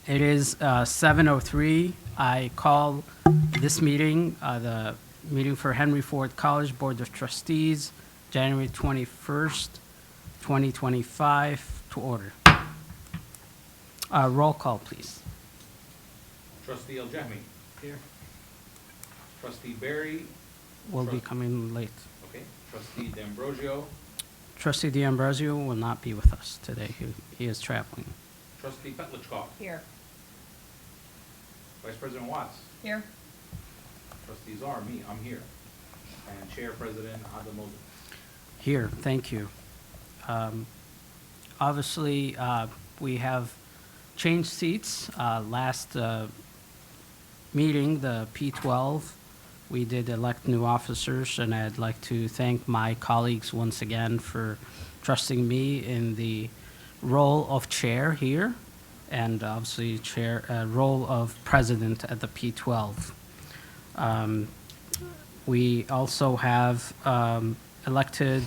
It is 7:03. I call this meeting, the meeting for Henry Ford College Board of Trustees, January 21st, 2025, to order. Roll call, please. Trustee Al-Jahmi. Here. Trustee Barry. Will be coming late. Okay. Trustee D'Ambrosio. Trustee D'Ambrosio will not be with us today. He is traveling. Trustee Petlicoff. Here. Vice President Watts. Here. Trustees are me, I'm here. And Chair President Adel Moses. Here, thank you. Obviously, we have changed seats. Last meeting, the P12, we did elect new officers, and I'd like to thank my colleagues once again for trusting me in the role of chair here, and obviously role of president at the P12. We also have elected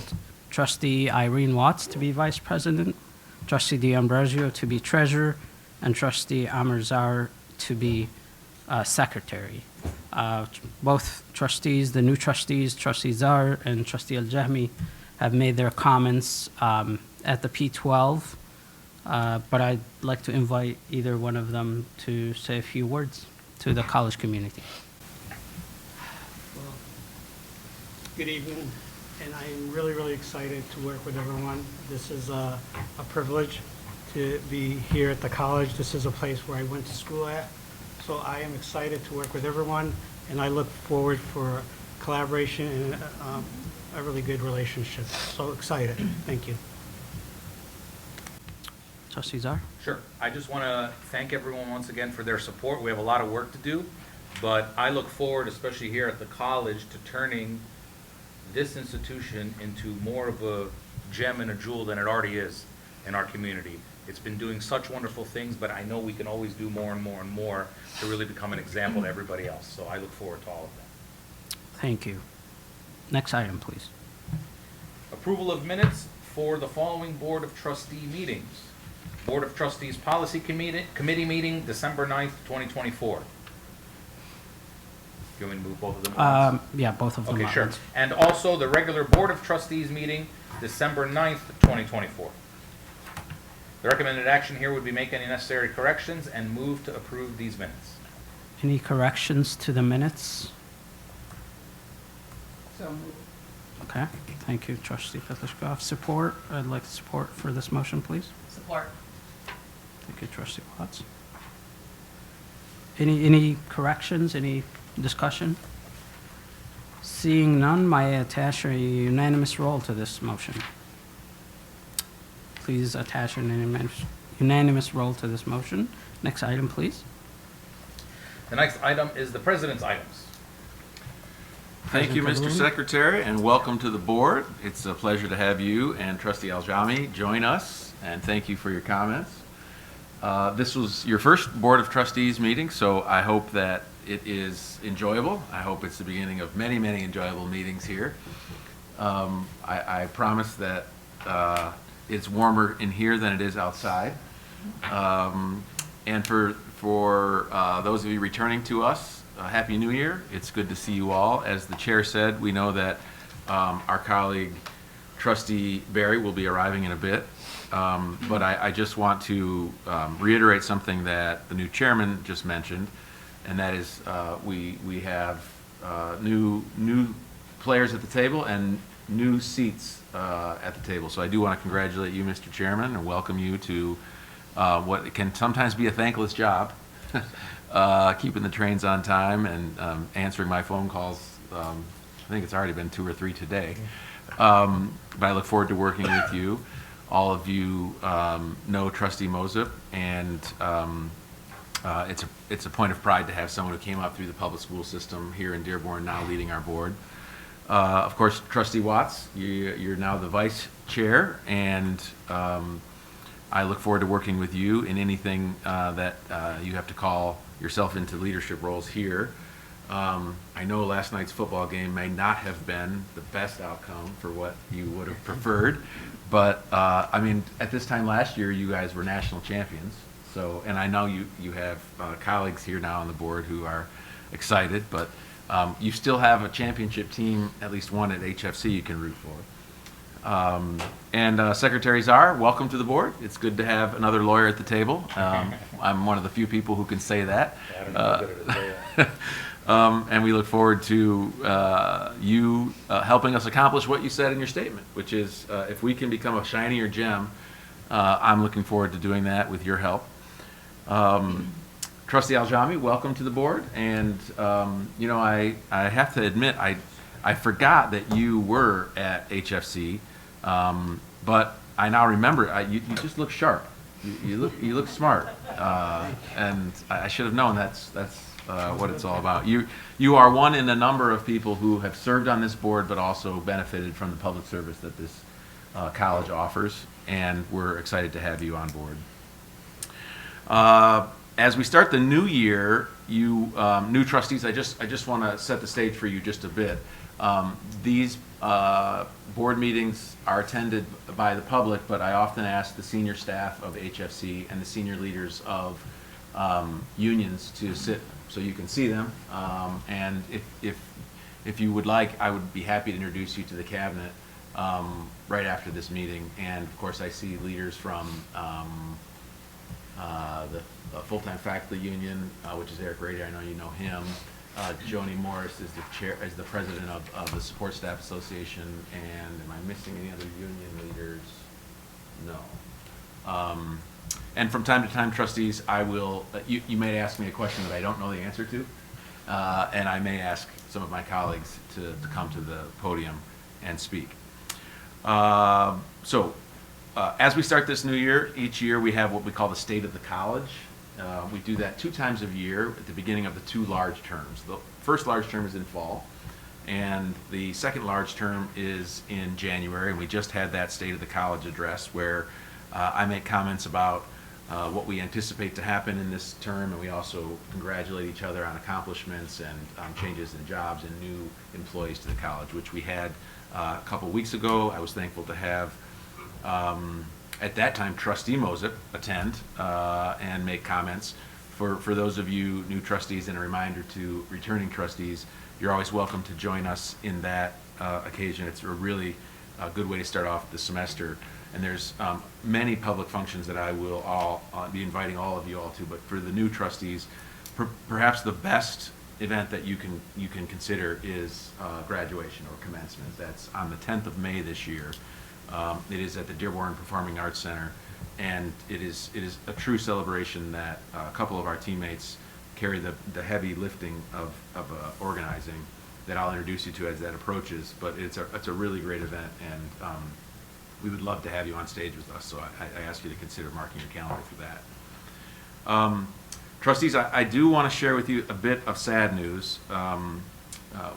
Trustee Irene Watts to be vice president, Trustee D'Ambrosio to be treasurer, and Trustee Amirzar to be secretary. Both trustees, the new trustees, Trustee Zar and Trustee Al-Jahmi, have made their comments at the P12, but I'd like to invite either one of them to say a few words to the college community. Well, good evening, and I am really, really excited to work with everyone. This is a privilege to be here at the college. This is a place where I went to school at, so I am excited to work with everyone, and I look forward for collaboration and a really good relationship. So excited. Thank you. Trustee Zar? Sure. I just want to thank everyone once again for their support. We have a lot of work to do, but I look forward, especially here at the college, to turning this institution into more of a gem and a jewel than it already is in our community. It's been doing such wonderful things, but I know we can always do more and more and more to really become an example to everybody else. So I look forward to all of that. Thank you. Next item, please. Approval of minutes for the following Board of Trustee meetings. Board of Trustees Policy Committee meeting, December 9th, 2024. Do you want me to move both of them at once? Yeah, both of them. Okay, at sure. once. And also the regular Board of Trustees meeting, December 9th, 2024. The recommended action here would be make any necessary corrections and move to approve these minutes. Any corrections to the minutes? So moved. Okay, thank you, Trustee Petlicoff. Support, I'd like support for this motion, please. Support. Thank you, Trustee Watts. Any corrections, any discussion? Seeing none, may I attach a unanimous roll to this motion? Please attach an unanimous roll to this motion. Next item, please. The next item is the President's items. Thank you, Mr. President. Secretary, and welcome to the board. It's a pleasure to have you and Trustee Al-Jahmi join us, and thank you for your comments. This was your first Board of Trustees meeting, so I hope that it is enjoyable. I hope it's the beginning of many, many enjoyable meetings here. I promise that it's warmer in here than it is outside. And for those of you returning to us, Happy New Year. It's good to see you all. As the chair said, we know that our colleague, Trustee Barry, will be arriving in a bit. But I just want to reiterate something that the new chairman just mentioned, and that is we have new players at the table and new seats at the table. So I do want to congratulate you, Mr. Chairman, and welcome you to what can sometimes be a thankless job, keeping the trains on time and answering my phone calls. I think it's already been 2 or 3 today. But I look forward to working with you. All of you know Trustee Moses, and it's a point of pride to have someone who came up through the public school system here in Dearborn now leading our board. Of course, Trustee Watts, you're now the vice chair, and I look forward to working with you in anything that you have to call yourself into leadership roles here. I know last night's football game may not have been the best outcome for what you would have preferred, but I mean, at this time last year, you guys were national champions. So, and I know you have colleagues here now on the board who are excited, but you still have a championship team, at least one at HFC you can root for. And Secretary Czar, welcome to the board. It's good to have another lawyer at the table. I'm one of the few people who can say that. I don't know better to say that. And we look forward to you helping us accomplish what you said in your statement, which is if we can become a shinier gem, I'm looking forward to doing that with your help. Trustee Aljami, welcome to the board. And, you know, I have to admit, I forgot that you were at HFC, but I now remember you just look sharp. You look smart, and I should have known that's what it's all about. You are one in a number of people who have served on this board, but also benefited from the public service that this college offers, and we're excited to have you on board. As we start the new year, you new trustees, I just want to set the stage for you just a bit. These board meetings are attended by the public, but I often ask the senior staff of HFC and the senior leaders of unions to sit so you can see them. And if you would like, I would be happy to introduce you to the cabinet right after this meeting. And of course, I see leaders from the full-time faculty union, which is Eric Grady. I know you know him. Joni Morris is the president of the Support Staff Association, and am I missing any other union leaders? No. And from time to time, trustees, I will. You may ask me a question that I don't know the answer to, and I may ask some of my colleagues to come to the podium and speak. So, as we start this new year, each year we have what we call the State of the College. We do that 2 times a year at the beginning of the 2 large terms. The first large term is in fall, and the second large term is in January. And we just had that State of the College address where I make comments about what we anticipate to happen in this term, and we also congratulate each other on accomplishments and changes in jobs and new employees to the college, which we had a couple weeks ago. I was thankful to have at that time, Trustee Mosip attend and make comments. For those of you new trustees, and a reminder to returning trustees, you're always welcome to join us in that occasion. It's a really good way to start off the semester. And there's many public functions that I will be inviting all of you all to. But for the new trustees, perhaps the best event that you can consider is graduation or commencement. That's on the 10th of May this year. It is at the Dearborn Performing Arts Center, and it is a true celebration that a couple of our teammates carry the heavy lifting of organizing that I'll introduce you to as that approaches. But it's a really great event, and we would love to have you on stage with us. So I ask you to consider marking your calendar for that. Trustees, I do want to share with you a bit of sad news.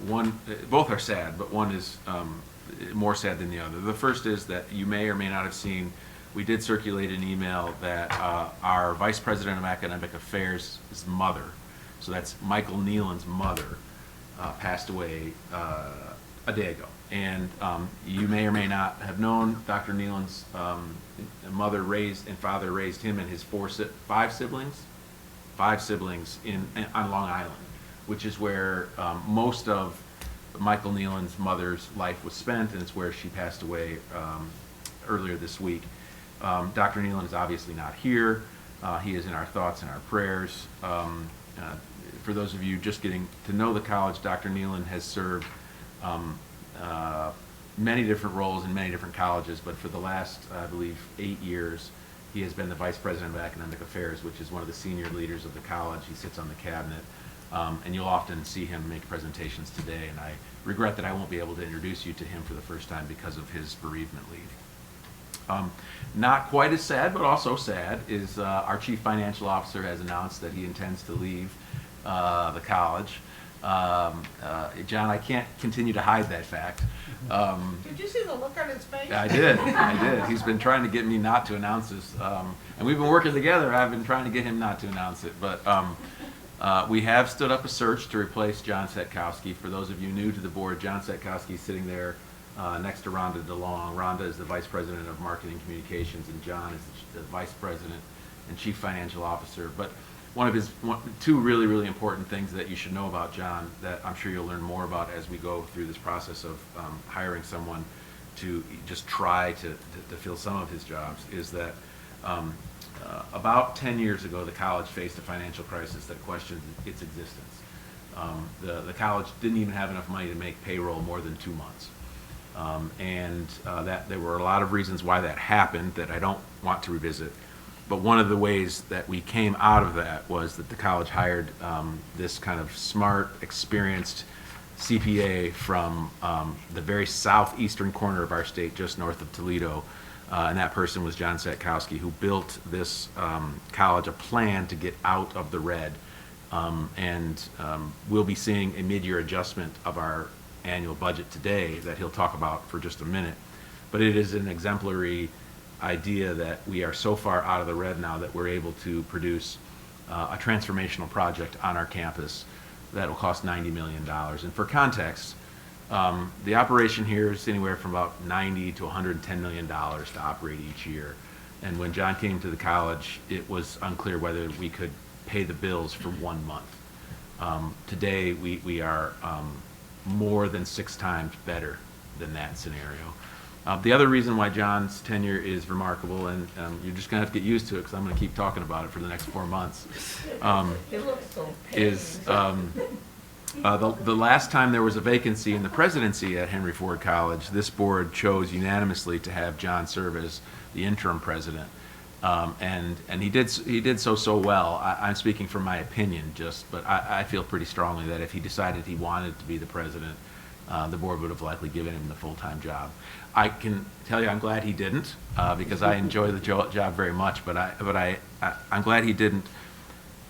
Both are sad, but one is more sad than the other. The first is that you may or may not have seen, we did circulate an email that our Vice President of Academic Affairs' mother, so that's Michael Nealon's mother, passed away a day ago. And you may or may not have known Dr. Nealon's mother and father raised him and his 5 siblings on Long Island, which is where most of Michael Nealon's mother's life was spent, and it's where she passed away earlier this week. Dr. Nealon is obviously not here. He is in our thoughts and our prayers. For those of you just getting to know the college, Dr. Nealon has served many different roles in many different colleges, but for the last, I believe, 8 years, he has been the Vice President of Academic Affairs, which is one of the senior leaders of the college. He sits on the cabinet. And you'll often see him make presentations today, and I regret that I won't be able to introduce you to him for the first time because of his bereavement leave. Not quite as sad, but also sad, is our Chief Financial Officer has announced that he intends to leave the college. John, I can't continue to hide that fact. Did you see the look on his face? I did. He's been trying to get me not to announce this, and we've been working together. I've been trying to get him not to announce it, but We have stood up a search to replace John Setkowski. For those of you new to the board, John Setkowski is sitting there next to Rhonda DeLong. Rhonda is the Vice President of Marketing Communications, and John is the Vice President and Chief Financial Officer. But two really, really important things that you should know about John that I'm sure you'll learn more about as we go through this process of hiring someone to just try to fill some of his jobs is that about 10 years ago, the college faced a financial crisis that questioned its existence. The college didn't even have enough money to make payroll more than 2 months. That there were a lot of reasons why that happened that I don't want to revisit. But one of the ways that we came out of that was that the college hired this kind of smart, experienced CPA from the very southeastern corner of our state, just north of Toledo. And that person was John Setkowski, who built this college a plan to get out of the red. We'll be seeing a mid-year adjustment of our annual budget today that he'll talk about for just a minute. But it is an exemplary idea that we are so far out of the red now that we're able to produce a transformational project on our campus that will cost $90 million. And for context, the operation here is anywhere from about $90 to $110 million to operate each year. And when John came to the college, it was unclear whether we could pay the bills for 1 month. Today, we are more than 6 times better than that scenario. The other reason why John's tenure is remarkable, and you're just going to have to get used to it because I'm going to keep talking about it for the next 4 months, is the last time there was a vacancy in the presidency at Henry Ford College, this board chose unanimously to have John serve as the interim president. And he did so well. I'm speaking from my opinion but I feel pretty strongly that if he decided he wanted to be the president, the board would have likely given him the full-time job. I can tell you I'm glad he didn't, because I enjoy the job very much, but I'm glad he didn't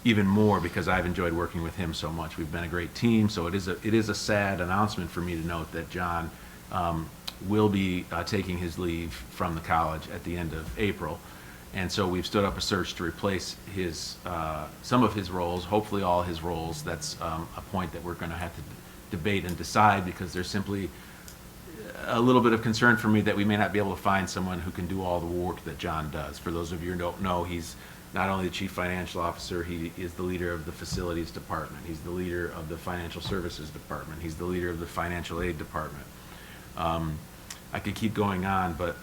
even more because I've enjoyed working with him so much. We've been a great team, so it is a sad announcement for me to note that John will be taking his leave from the college at the end of April. And so we've stood up a search to replace some of his roles, hopefully all his roles. That's a point that we're going to have to debate and decide because there's simply a little bit of concern for me that we may not be able to find someone who can do all the work that John does. For those of you who don't know, he's not only the chief financial officer, he is the leader of the facilities department. He's the leader of the financial services department. He's the leader of the financial aid department. I could keep going on, but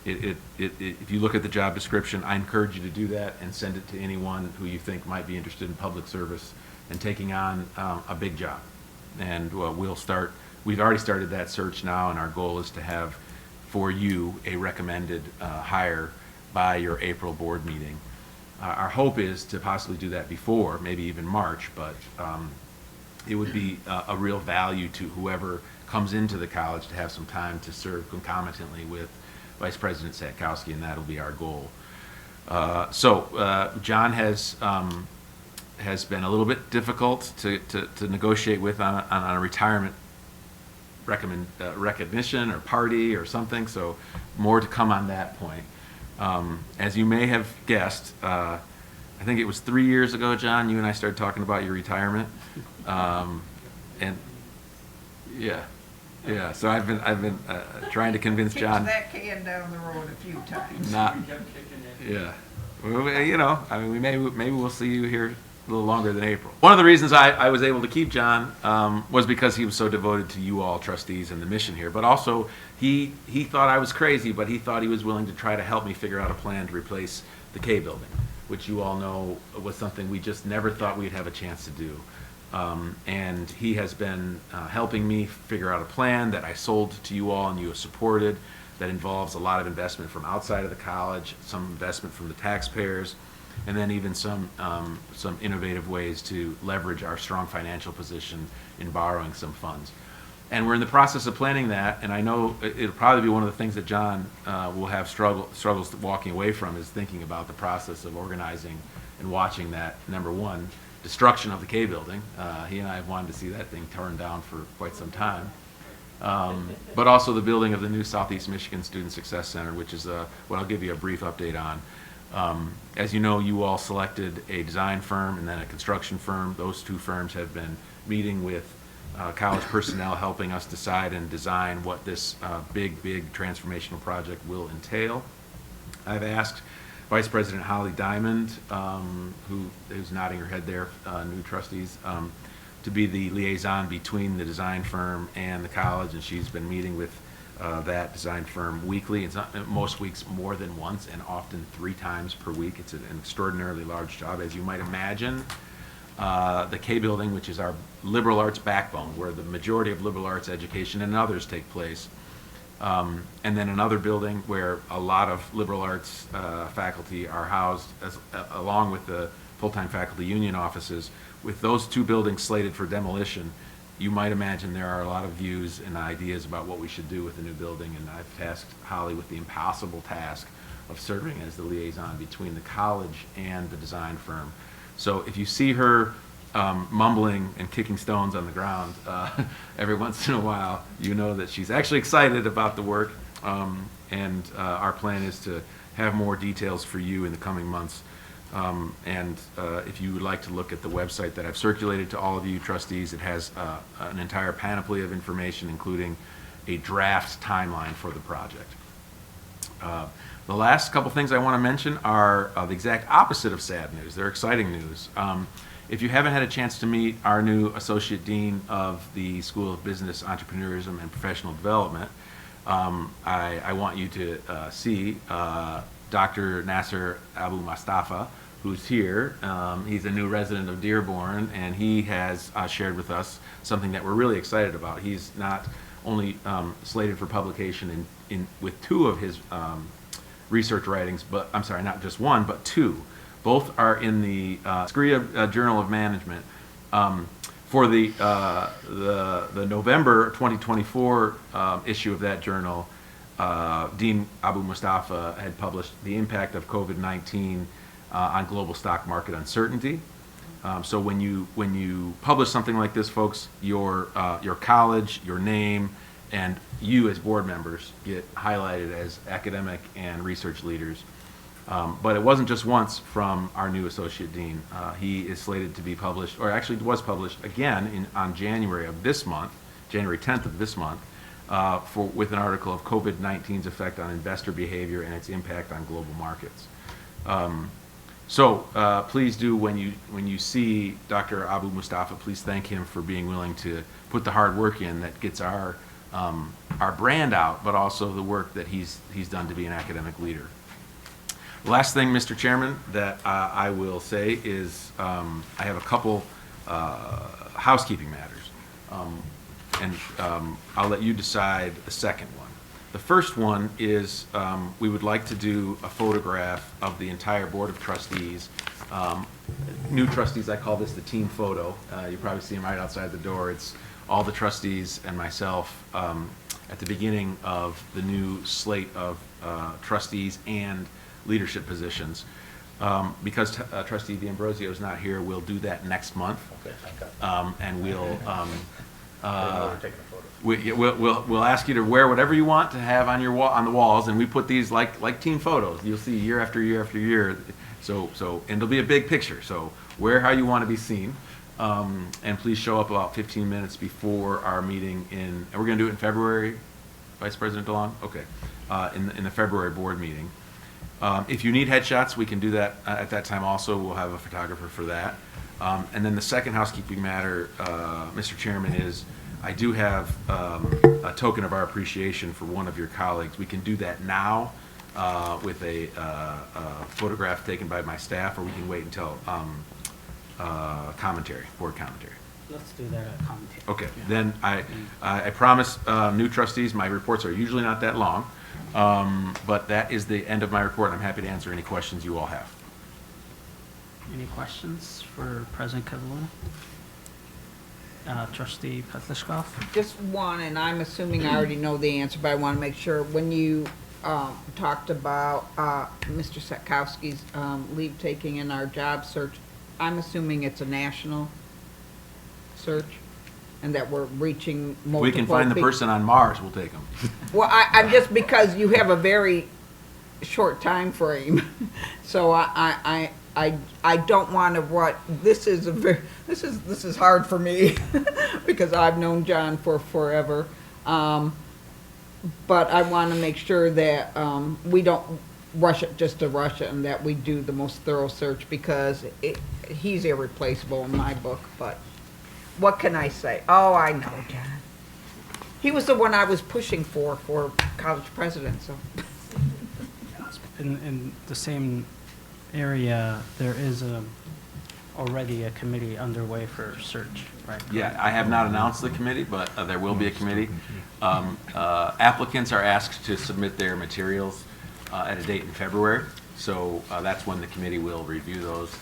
if you look at the job description, I encourage you to do that and send it to anyone who you think might be interested in public service and taking on a big job. And we've already started that search now, and our goal is to have for you a recommended hire by your April board meeting. Our hope is to possibly do that before, maybe even March, but it would be a real value to whoever comes into the college to have some time to serve concomitantly with Vice President Setkowski, and that'll be our goal. John has been a little bit difficult to negotiate with on a retirement recognition or party or something, so more to come on that point. As you may have guessed, I think it was 3 years ago, John, you and I started talking about your retirement. So I've been trying to convince John. Kicked that can down the road a few times. Well, maybe we'll see you here a little longer than April. One of the reasons I was able to keep John was because he was so devoted to you all trustees and the mission here, but also he thought I was crazy, but he thought he was willing to try to help me figure out a plan to replace the K building, which you all know was something we just never thought we'd have a chance to do. And he has been helping me figure out a plan that I sold to you all and you have supported that involves a lot of investment from outside of the college, some investment from the taxpayers, and then even some innovative ways to leverage our strong financial position in borrowing some funds. And we're in the process of planning that, and I know it'll probably be one of the things that John will have struggles walking away from is thinking about the process of organizing and watching that, number one, destruction of the K building. He and I have wanted to see that thing torn down for quite some time. But also the building of the new Southeast Michigan Student Success Center, which is what I'll give you a brief update on. As you know, you all selected a design firm and then a construction firm. Those two firms have been meeting with college personnel, helping us decide and design what this big transformational project will entail. I've asked Vice President Holly Diamond, who's nodding her head there, new trustees, to be the liaison between the design firm and the college, and she's been meeting with that design firm weekly. It's not, most weeks more than once, and often 3 times per week. It's an extraordinarily large job, as you might imagine. The K building, which is our liberal arts backbone, where the majority of liberal arts education and others take place. And then another building where a lot of liberal arts faculty are housed, along with the full-time faculty union offices. With those 2 buildings slated for demolition, you might imagine there are a lot of views and ideas about what we should do with the new building, and I've tasked Holly with the impossible task of serving as the liaison between the college and the design firm. So if you see her mumbling and kicking stones on the ground every once in a while, you know that she's actually excited about the work, and our plan is to have more details for you in the coming months. If you would like to look at the website that I've circulated to all of you trustees, it has an entire panoply of information, including a draft timeline for the project. The last couple things I want to mention are the exact opposite of sad news. They're exciting news. If you haven't had a chance to meet our new Associate Dean of the School of Business, Entrepreneurism, and Professional Development, I want you to see Dr. Nasser Abu Mustafa, who's here. He's a new resident of Dearborn, and he has shared with us something that we're really excited about. He's not only slated for publication with 2 of his research writings, but I'm sorry, not just 1, but 2. Both are in the Scria Journal of Management. For the November 2024 issue of that journal, Dean Abu Mustafa had published The Impact of COVID-19 on Global Stock Market Uncertainty. So when you publish something like this, folks, your college, your name, and you as board members get highlighted as academic and research leaders. But it wasn't just once from our new associate dean. He is slated to be published, or actually was published again on January of this month, January 10th of this month, with an article of COVID-19's effect on investor behavior and its impact on global markets. Please do, when you see Dr. Abu Mustafa, please thank him for being willing to put the hard work in that gets our brand out, but also the work that he's done to be an academic leader. The last thing, Mr. Chairman, that I will say is I have a couple housekeeping matters, and I'll let you decide the second one. The first one is we would like to do a photograph of the entire Board of Trustees. New trustees, I call this the team photo. You probably see them right outside the door. It's all the trustees and myself at the beginning of the new slate of trustees and leadership positions. Because Trustee D'Ambrosio is not here, we'll do that next month. Okay, thank God. And we'll We're taking a photo. we'll ask you to wear whatever you want to have on your on the walls, and we put these like team photos. You'll see year after year after year. So and it'll be a big picture. So wear how you want to be seen, and please show up about 15 minutes before our meeting and we're going to do it in February, Vice President DeLong. Okay, in the February board meeting. If you need headshots, we can do that at that time also. We'll have a photographer for that. And then the second housekeeping matter, Mr. Chairman, is I do have a token of our appreciation for one of your colleagues. We can do that now with a photograph taken by my staff, or we can wait until commentary, board commentary. Let's do that at commentary. Okay, Yeah. then I promise new trustees, my reports are usually not that long, but that is the end of my report. I'm happy to answer any questions you all have. Any questions for President Cavallona? Trustee Petlishkov? Just one, and I'm assuming I already know the answer, but I want to make sure. When you talked about Mr. Setkowski's leave taking in our job search, I'm assuming it's a national search and that we're reaching multiple We can find the people. person on Mars, we'll take them. Well, I'm just, because you have a very short time frame. So I don't want to this is hard for me because I've known John for forever. But I want to make sure that we don't rush it just to rush it, and that we do the most thorough search, because he's irreplaceable in my book. But what can I say? Oh, I know, John. He was the one I was pushing for college president, so. In the same area, there is already a committee underway for search, right? Yeah, I have not announced the committee, but there will be a committee. Applicants are asked to submit their materials at a date in February, so that's when the committee will review those.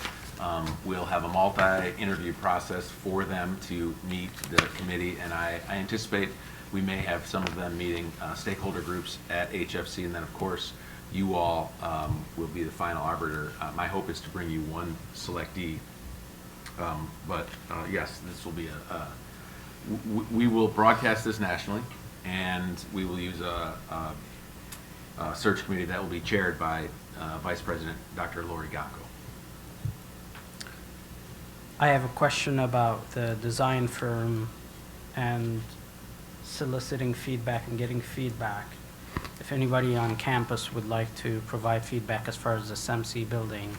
We'll have a multi-interview process for them to meet the committee, and I anticipate we may have some of them meeting stakeholder groups at HFC, and then, of course, you all will be the final arbiter. My hope is to bring you one selectee, but yes, this will be we will broadcast this nationally, and we will use a search committee that will be chaired by Vice President Dr. Lori Gacco. I have a question about the design firm and soliciting feedback and getting feedback. If anybody on campus would like to provide feedback as far as the SEMC building,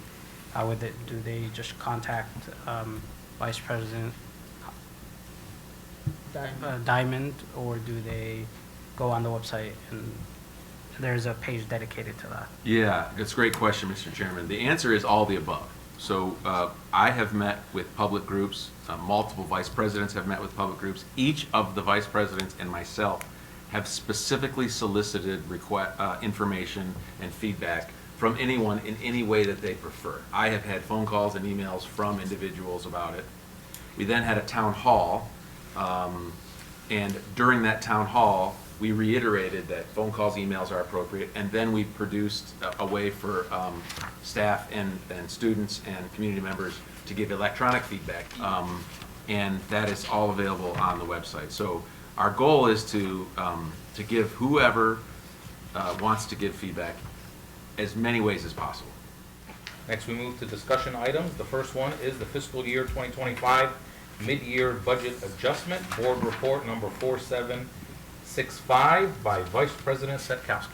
how would do they just contact Vice President Diamond, or do they go on the website and there's a page dedicated to that? Yeah, that's a great question, Mr. Chairman. The answer is all the above. So I have met with public groups, multiple vice presidents have met with public groups. Each of the vice presidents and myself have specifically solicited information and feedback from anyone in any way that they prefer. I have had phone calls and emails from individuals about it. We then had a town hall, and during that town hall, we reiterated that phone calls, emails are appropriate, and then we produced a way for staff and students and community members to give electronic feedback, and that is all available on the website. So our goal is to give whoever wants to give feedback as many ways as possible. Next, we move to discussion items. The first one is the fiscal year 2025 mid-year budget adjustment, board report number 4765 by Vice President Setkowski.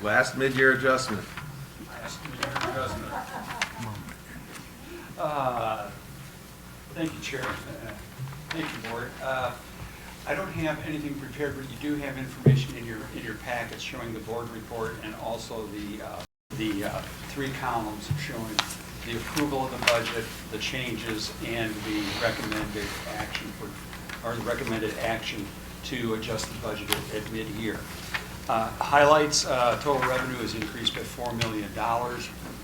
Last mid-year adjustment. Thank you, Chair. Thank you, Board. I don't have anything prepared, but you do have information in your packets showing the board report and also the 3 columns showing the approval of the budget, the changes, and the recommended action to adjust the budget at mid-year. Highlights: total revenue is increased by $4 million,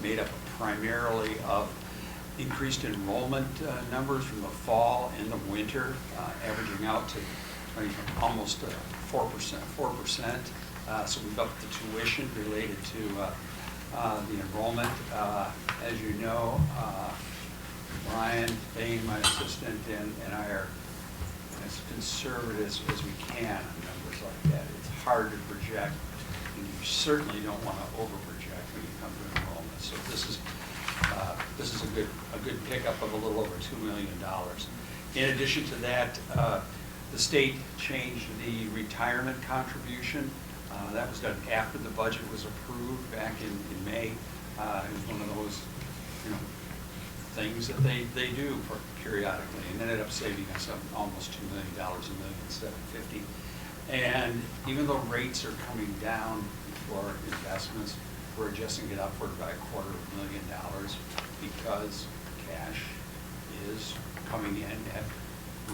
made up primarily of increased enrollment numbers from the fall and the winter, averaging out to almost 4%. So we've upped the tuition related to the enrollment. As you know, Ryan Bain, my assistant, and I are as conservative as we can on numbers like that. It's hard to project, and you certainly don't want to over-project when you come to enrollment. So this is a good pickup of a little over $2 million. In addition to that, the state changed the retirement contribution. That was done after the budget was approved back in May. It was one of those, things that they do periodically, and ended up saving us almost $2 million a million instead of 50. And even though rates are coming down for investments, we're adjusting it upward by $250,000 because cash is coming in at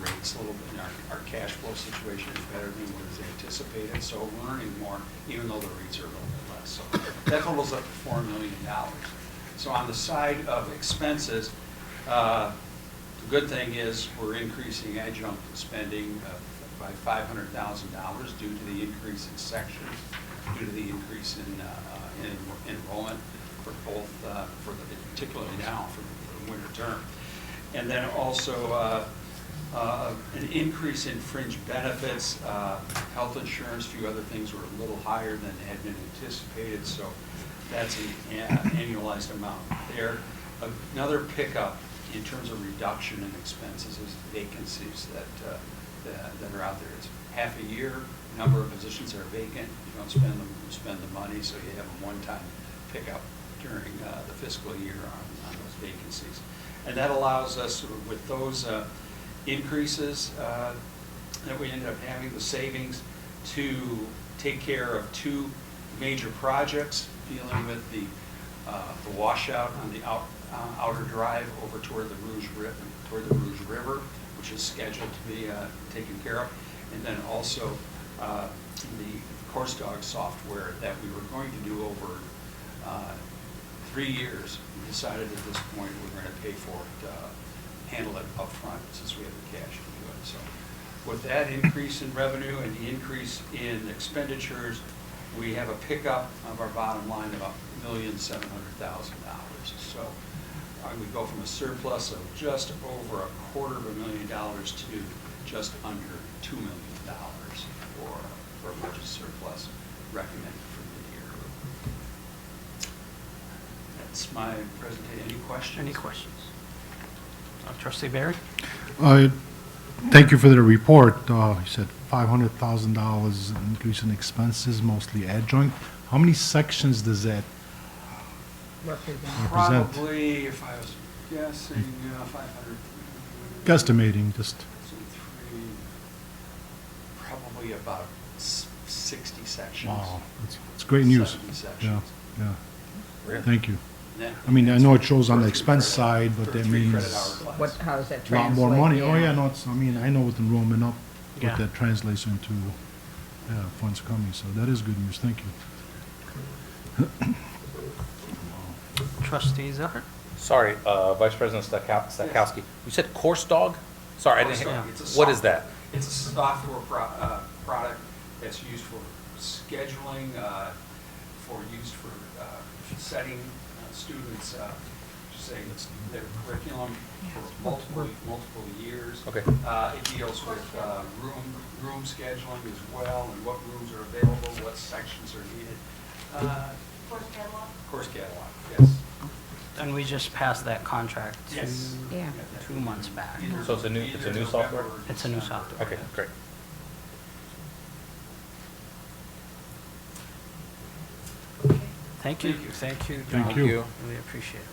rates a little bit. Our cash flow situation is better than was anticipated, so we're earning more, even though the rates are a little bit less. So that totals up to $4 million. So on the side of expenses, the good thing is we're increasing adjunct spending by $500,000 due to the increase in sections, due to the increase in enrollment for both, particularly now for the winter term. And then also an increase in fringe benefits, health insurance, a few other things were a little higher than had been anticipated, so that's an annualized amount there. Another pickup in terms of reduction in expenses is vacancies that are out there. It's half a year, number of positions are vacant, you don't spend the money, so you have a one-time pickup during the fiscal year on those vacancies. And that allows us, with those increases that we ended up having, the savings, to take care of two major projects dealing with the washout on the outer drive over toward the Rouge River, which is scheduled to be taken care of, and then also the Course Dog software that we were going to do over 3 years. We decided at this point we're going to pay for it, handle it up front since we have the cash to do it. So with that increase in revenue and the increase in expenditures, we have a pickup of our bottom line of $1,700,000. So we go from a surplus of just over $250,000 to just under $2 million for a budget surplus recommended for the year. That's my presentation. Any questions? Any questions? Trustee Barry? Thank you for the report. You said $500,000 increase in expenses, mostly adjunct. How many sections does that Represent. represent? Probably, if I was guessing, 500. Guesstimating, just, Probably about 60 sections. wow, it's great news. 70 Yeah, sections. yeah. Thank you. Yeah. I mean, I know it shows on the expense side, but For a that 3 means credit hour class. What, how does that a lot translate? more money. Oh, yeah, no, it's, I mean, I know with enrollment up, Yeah. what that translates into, yeah, funds coming, so that is good news, thank you. Trustee Zucker? Sorry, Vice President Stakowski. You said Course Dog? Sorry, I didn't hear. Course Dog, it's a What is that? It's a software product that's used for scheduling, used for setting students, say, their curriculum for multiple years. Okay. It deals with room scheduling as well, and what rooms are available, what sections are needed. Course catalog, yes. And we just passed that contract Yes. Yeah. 2 months back. So it's a new software? It's a new software. Okay, great. Thank you. Thank you. Thank John. you. Really appreciate it.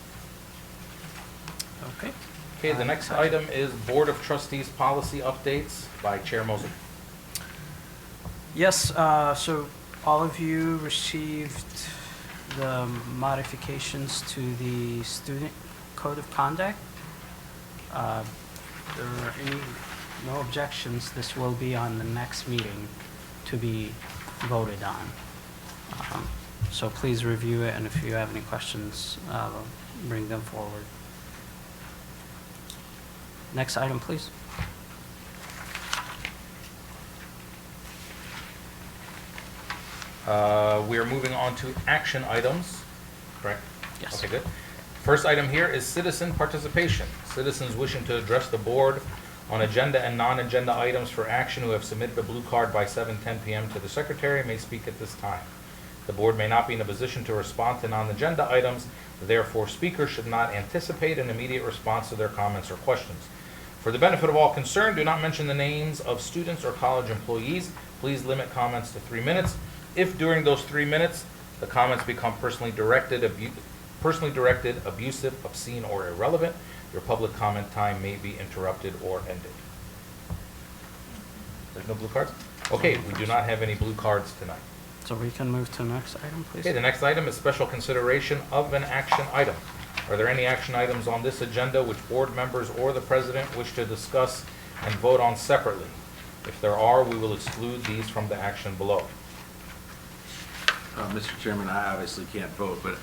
Okay. Okay, the next item is Board of Trustees policy updates by Chair Moser. Yes, so all of you received the modifications to the student code of conduct. If there are no objections, this will be on the next meeting to be voted on. So please review it, and if you have any questions, bring them forward. Next item, please. We are moving on to action items, correct? Yes. Okay, good. First item here is citizen participation. Citizens wishing to address the board on agenda and non-agenda items for action who have submitted a blue card by 7:10 p.m. to the secretary may speak at this time. The board may not be in a position to respond to non-agenda items, therefore speakers should not anticipate an immediate response to their comments or questions. For the benefit of all concerned, do not mention the names of students or college employees. Please limit comments to 3 minutes. If during those 3 minutes, the comments become personally directed, abusive, obscene, or irrelevant, your public comment time may be interrupted or ended. There's no blue cards? Okay, we do not have any blue cards tonight. So we can move to the next item, please. Okay, the next item is special consideration of an action item. Are there any action items on this agenda which board members or the president wish to discuss and vote on separately? If there are, we will exclude these from the action below. Mr. Chairman, I obviously can't vote, but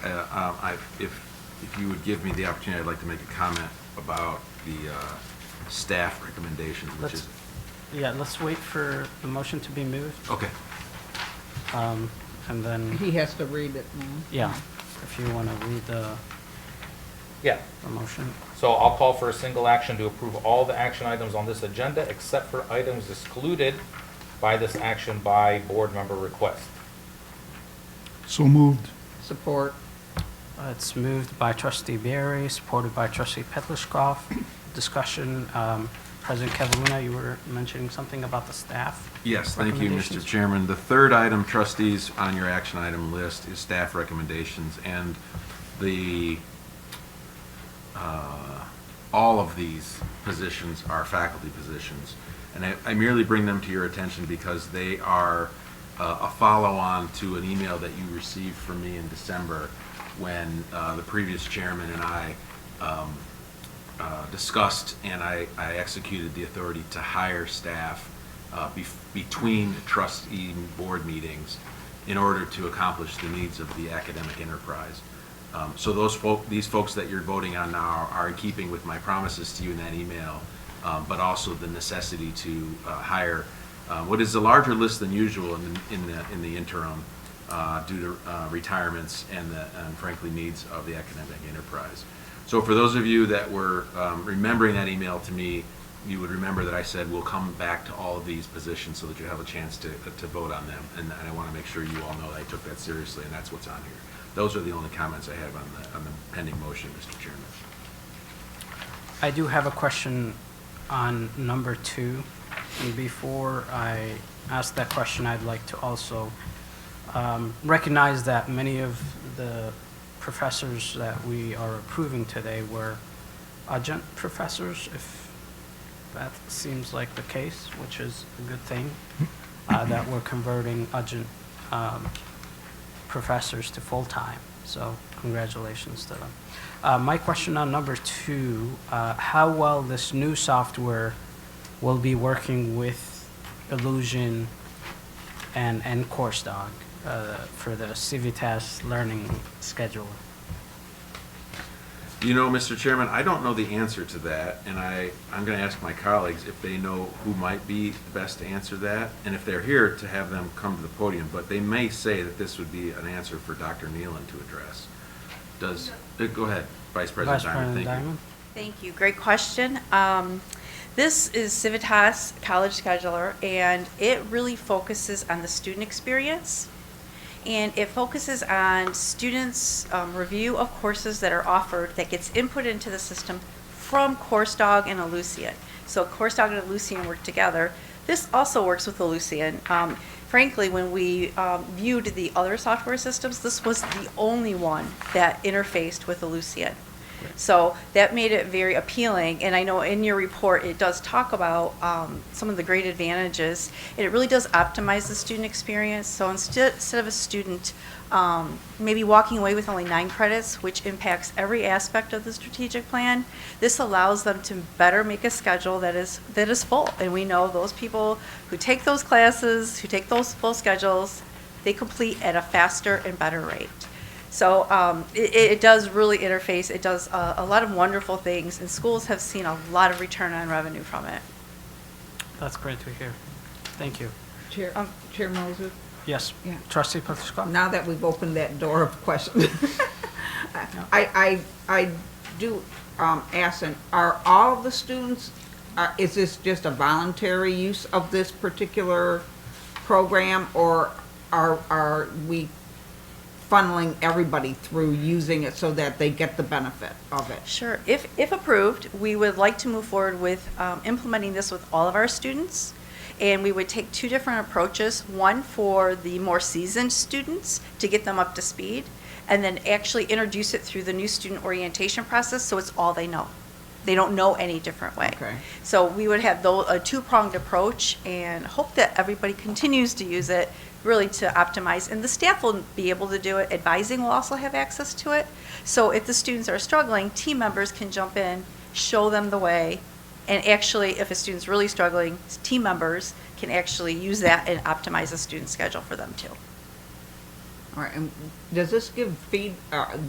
if you would give me the opportunity, I'd like to make a comment about the staff recommendations, which is... Yeah, let's wait for the motion to be moved, Okay. and then, He has to read it now. yeah, if you want to read the Yeah, a motion? so I'll call for a single action to approve all the action items on this agenda except for items excluded by this action by board member request. So moved. Support. It's moved by trustee Barry, supported by trustee Petlicoff. Discussion, President Cataluna, you were mentioning something about the staff? Yes, thank you, Mr. Recommendations? Chairman. The third item, trustees, on your action item list is staff recommendations, and the, all of these positions are faculty positions. And I merely bring them to your attention because they are a follow-on to an email that you received from me in December when the previous chairman and I discussed and I executed the authority to hire staff between trustee board meetings in order to accomplish the needs of the academic enterprise. So these folks that you're voting on now are in keeping with my promises to you in that email, but also the necessity to hire what is a larger list than usual in the interim due to retirements and frankly needs of the academic enterprise. So for those of you that were remembering that email to me, you would remember that I said we'll come back to all of these positions so that you have a chance to vote on them. And I want to make sure you all know that I took that seriously, and that's what's on here. Those are the only comments I have on the pending motion, Mr. Chairman. I do have a question on number 2. And before I ask that question, I'd like to also recognize that many of the professors that we are approving today were adjunct professors, if that seems like the case, which is a good thing, that we're converting adjunct professors to full-time. So congratulations to them. My question on number 2, how well this new software will be working with Illusion and CourseDog for the Civitas learning schedule? You know, Mr. Chairman, I don't know the answer to that, and I'm going to ask my colleagues if they know who might be best to answer that, and if they're here, to have them come to the podium. But they may say that this would be an answer for Dr. Nealon to address. Go ahead, Vice President Vice Diamond. President Thank you. Diamond? Thank you. Great question. This is Civitas College Scheduler, and it really focuses on the student experience. And it focuses on students' review of courses that are offered that gets input into the system from CourseDog and Ellucian. So CourseDog and Ellucian work together. This also works with Ellucian. Frankly, when we viewed the other software systems, this was the only one that interfaced with Ellucian. So that made it very appealing, and I know in your report it does talk about some of the great advantages, and it really does optimize the student experience. So instead of a student maybe walking away with only 9 credits, which impacts every aspect of the strategic plan, this allows them to better make a schedule that is full. And we know those people who take those classes, who take those full schedules, they complete at a faster and better rate. So it does really interface. It does a lot of wonderful things, and schools have seen a lot of return on revenue from it. That's great to hear. Thank you. Chair Moses, Yes, Yeah. Trustee Petlicoff? now that we've opened that door of questions, I do ask, and are all of the students, is this just a voluntary use of this particular program, or are we funneling everybody through using it so that they get the benefit of it? Sure. If approved, we would like to move forward with implementing this with all of our students. And we would take 2 different approaches, one for the more seasoned students to get them up to speed, and then actually introduce it through the new student orientation process so it's all they know. They don't know any different way. Okay. So we would have a 2-pronged approach and hope that everybody continues to use it really to optimize. And the staff will be able to do it. Advising will also have access to it. So if the students are struggling, team members can jump in, show them the way. And actually, if a student's really struggling, team members can actually use that and optimize a student schedule for them too. All right, and does this give the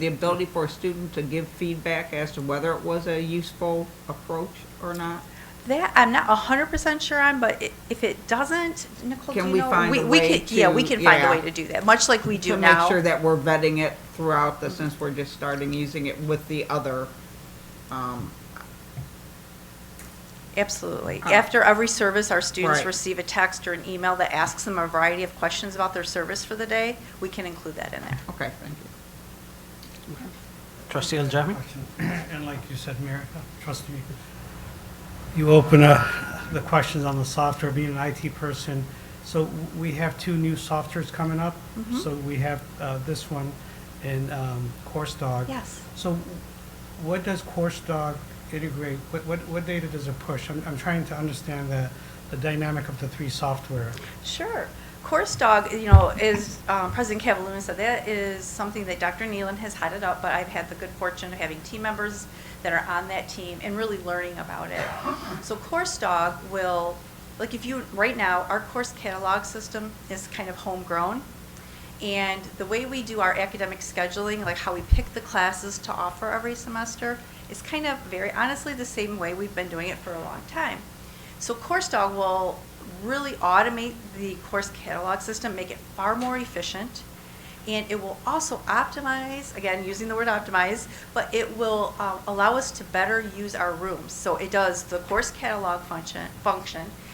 ability for a student to give feedback as to whether it was a useful approach or not? That I'm not 100% sure on, but if it doesn't, Nicole, Can do you we know? find a we way can, yeah, we to- can find a yeah. way to do that, much like we do To now. make sure that we're vetting it throughout since we're just starting using it with the other Absolutely. After every service, our students Right. receive a text or an email that asks them a variety of questions about their service for the day. We can include that in there. Okay, thank you. Trustee Aljami? And like you said, Mayor, trustee, you open the questions on the software, being an IT person. So we have two new softwares coming up. So we have this one and Course Dog. Yes. So what does Course Dog integrate? What data does it push? I'm trying to understand the dynamic of the three software. Sure. Course Dog, you know, is, President Cavalluna said that is something that Dr. Nealon has headed up, but I've had the good fortune of having team members that are on that team and really learning about it. So Course Dog will, like if you, right now, our course catalog system is kind of homegrown. And the way we do our academic scheduling, like how we pick the classes to offer every semester, is kind of very honestly the same way we've been doing it for a long time. So Course Dog will really automate the course catalog system, make it far more efficient, and it will also optimize, again, using the word optimize, but it will allow us to better use our rooms. So it does the course catalog function.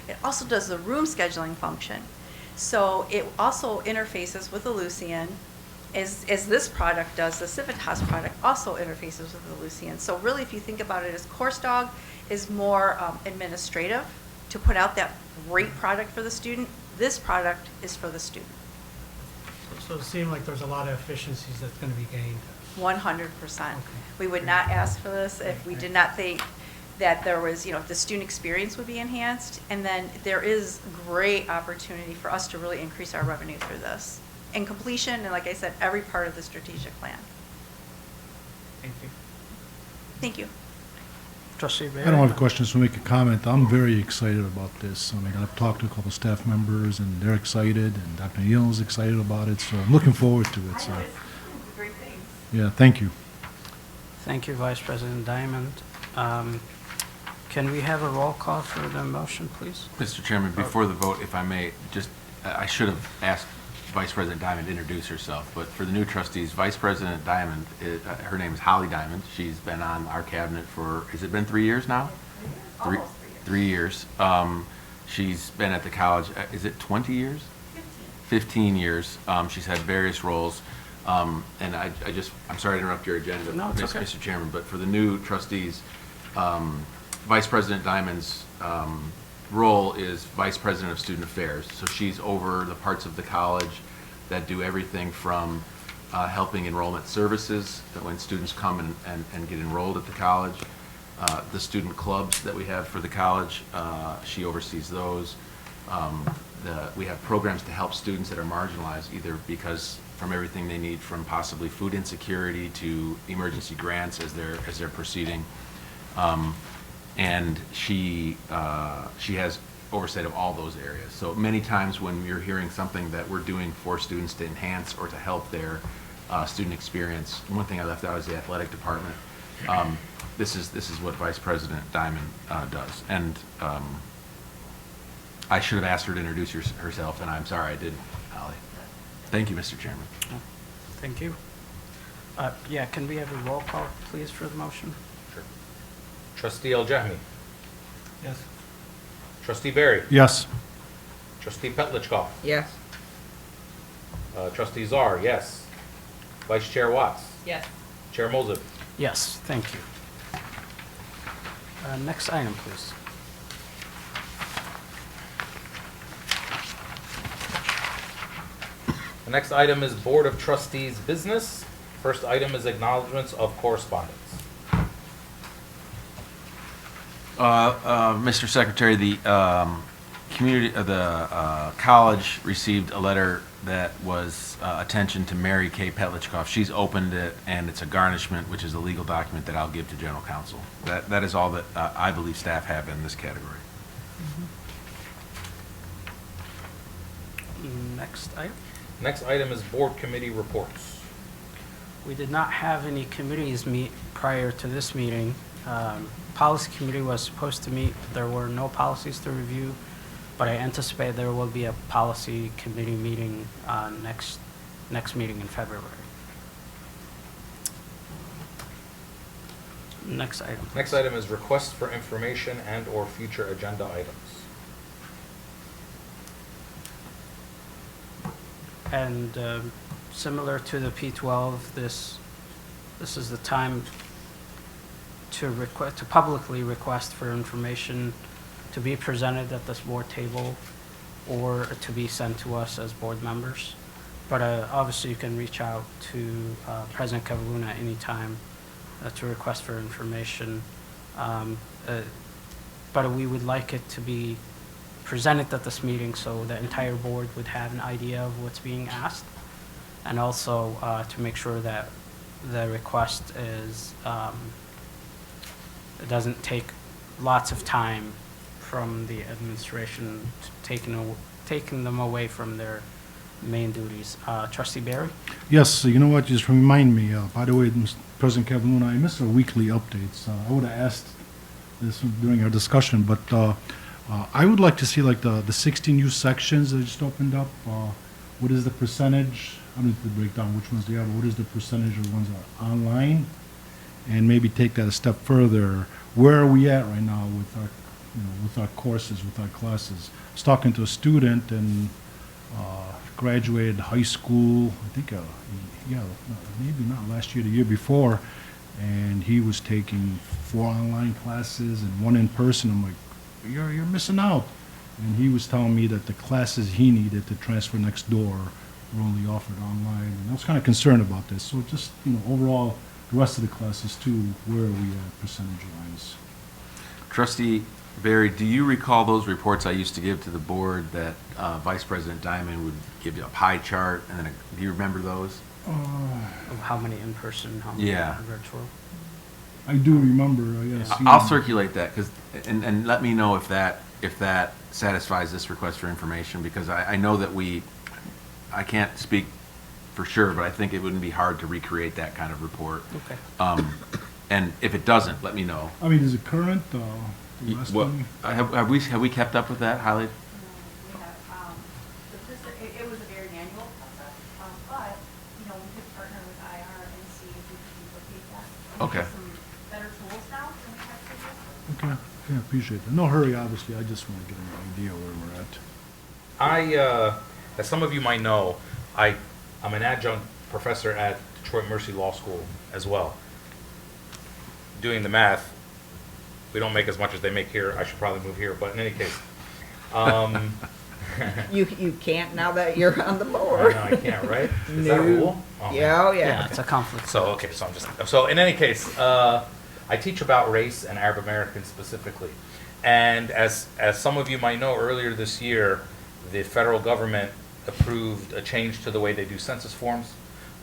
It also does the room scheduling function. So it also interfaces with the Lucian, as this product does, the Civitas product also interfaces with the Lucian. So really, if you think about it as Course Dog is more administrative to put out that great product for the student, this product is for the student. So it seemed like there's a lot of efficiencies that's going to be gained. 100%. Okay. We would not ask for this if we did not think that there was, you know, the student experience would be enhanced. And then there is great opportunity for us to really increase our revenue through this. And completion, and like I said, every part of the strategic plan. Thank you. Thank you. Trustee Barry? I don't have questions, to make a comment. I'm very excited about this. I mean, I've talked to a couple staff members, and they're excited, and Dr. Neal's excited about it, so I'm looking forward to it, so, Great things. yeah, thank you. Thank you, Vice President Diamond. Can we have a roll call for the motion, please? Mr. Chairman, before the vote, if I may, just, I should have asked Vice President Diamond to introduce herself, but for the new trustees, Vice President Diamond, her name is Holly Diamond. She's been on our cabinet for, has it been 3 years now? Almost 3 years. She's been at the college, is it 20 years? 15 years. She's had various roles. And I'm sorry to interrupt your agenda, No, it's okay. Mr. Chairman, but for the new trustees, Vice President Diamond's role is Vice President of Student Affairs. So she's over the parts of the college that do everything from helping enrollment services, that when students come and get enrolled at the college, the student clubs that we have for the college, she oversees those. We have programs to help students that are marginalized, either because from everything they need, from possibly food insecurity to emergency grants as they're proceeding. And she has oversight of all those areas. So many times when you're hearing something that we're doing for students to enhance or to help their student experience, one thing I left out is the athletic department. This is what Vice President Diamond does. And I should have asked her to introduce herself, and I'm sorry I didn't, Holly. Thank you, Mr. Chairman. Thank you. Yeah, can we have a roll call, please, for the motion? Sure. Trustee Aljami. Yes. Trustee Barry. Yes. Trustee Petlicoff. Yes. Trustee Czar, yes. Vice Chair Watts. Yes. Chair Moses. Yes, thank you. Next item, please. The next item is Board of Trustees business. First item is acknowledgements of correspondence. Mr. Secretary, the college received a letter that was attention to Mary Kay Petlicoff. She's opened it, and it's a garnishment, which is a legal document that I'll give to General Counsel. That is all that I believe staff have in this category. Next item. Next item is board committee reports. We did not have any committees meet prior to this meeting. Policy committee was supposed to meet. There were no policies to review, but I anticipate there will be a policy committee meeting next meeting in February. Next item. Next item is requests for information and/or future agenda items. And similar to the P12, this is the time to publicly request for information to be presented at this board table or to be sent to us as board members. But obviously, you can reach out to President Cavalluna at any time to request for information. But we would like it to be presented at this meeting so the entire board would have an idea of what's being asked. And also to make sure that the request is, it doesn't take lots of time from the administration, taking them away from their main duties. Trustee Barry? Yes, you know what, just remind me, by the way, Mr. President Cavalluna, I missed our weekly updates. I would have asked this during our discussion, but I would like to see like the 16 new sections that just opened up. What is the percentage? I don't need to break down which ones they are, but what is the percentage of ones that are online? And maybe take that a step further. Where are we at right now with our, with our courses, with our classes? I was talking to a student and graduated high school, I think, maybe not last year, the year before, and he was taking 4 online classes and 1 in person. I'm like, you're missing out. And he was telling me that the classes he needed to transfer next door were only offered online. And I was kind of concerned about this. So just, overall, the rest of the classes too, where are we at percentage-wise? Trustee Barry, do you recall those reports I used to give to the board that Vice President Diamond would give you a pie chart, and then do you remember those? Of how many in person, how many Yeah. virtual? I do remember, yes. I'll circulate that, and let me know if that satisfies this request for information, because I know that I can't speak for sure, but I think it wouldn't be hard to recreate that kind of report. Okay. And if it doesn't, let me know. I mean, is it current? The last What, one? have we kept up with that, Holly? We have, it was a very manual process, but, we could partner with IR and see if we can duplicate that. Okay. We have some better tools now than we had previously. Okay, yeah, appreciate that. No hurry, obviously, I just want to get an idea where we're at. As some of you might know, I'm an adjunct professor at Detroit Mercy Law School as well. Doing the math, we don't make as much as they make here. I should probably move here, but in any case. You can't now that you're on the I board. know I can't, right? Is that a No. rule? Oh, Yeah, oh, Yeah, yeah. it's a conflict. So in any case, I teach about race and Arab Americans specifically. And as some of you might know, earlier this year, the federal government approved a change to the way they do census forms.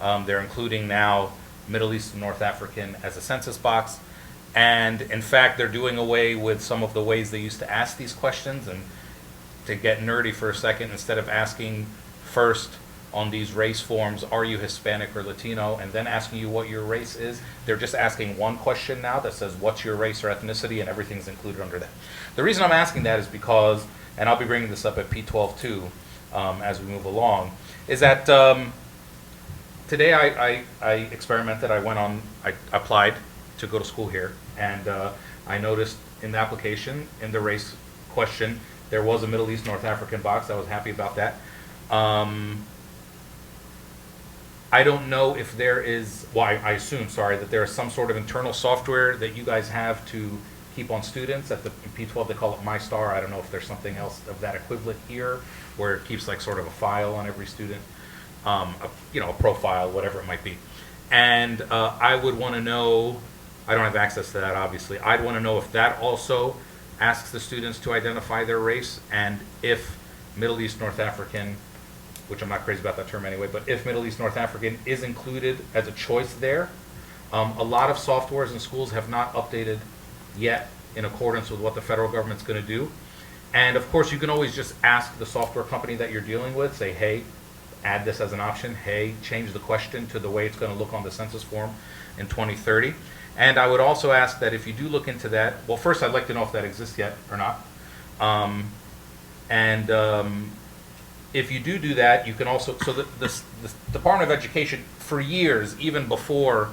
They're including now Middle East and North African as a census box. And in fact, they're doing away with some of the ways they used to ask these questions. And to get nerdy for a second, instead of asking first on these race forms, are you Hispanic or Latino, and then asking you what your race is, they're just asking one question now that says, what's your race or ethnicity, and everything's included under that. The reason I'm asking that is because, and I'll be bringing this up at P12 too, as we move along, is that today I experimented. I applied to go to school here, and I noticed in the application, in the race question, there was a Middle East North African box. I was happy about that. I don't know if there is, well, I assume, sorry, that there is some sort of internal software that you guys have to keep on students. At the P12, they call it MyStar. I don't know if there's something else of that equivalent here, where it keeps like sort of a file on every student, a profile, whatever it might be. And I would want to know, I don't have access to that, obviously. I'd want to know if that also asks the students to identify their race, and if Middle East North African, which I'm not crazy about that term anyway, but if Middle East North African is included as a choice there. A lot of softwares in schools have not updated yet in accordance with what the federal government's going to do. And of course, you can always just ask the software company that you're dealing with, say, hey, add this as an option. Hey, change the question to the way it's going to look on the census form in 2030. And I would also ask that if you do look into that, well, first I'd like to know if that exists yet or not. If you do that, you can also, so the Department of Education, for years, even before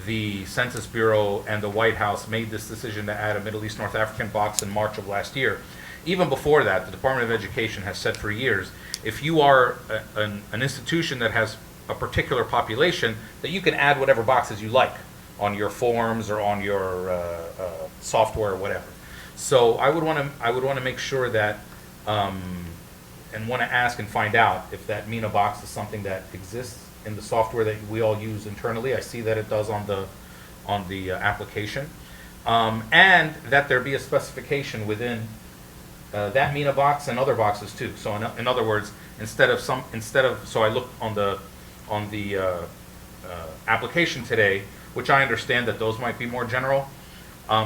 the Census Bureau and the White House made this decision to add a Middle East North African box in March of last year. Even before that, the Department of Education has said for years, if you are an institution that has a particular population, that you can add whatever boxes you like on your forms or on your software or whatever. So I would want to make sure that, and want to ask and find out if that MENA box is something that exists in the software that we all use internally. I see that it does on the application, and that there be a specification within that MENA box and other boxes too. So in other words, so I looked on the application today, which I understand that those might be more general.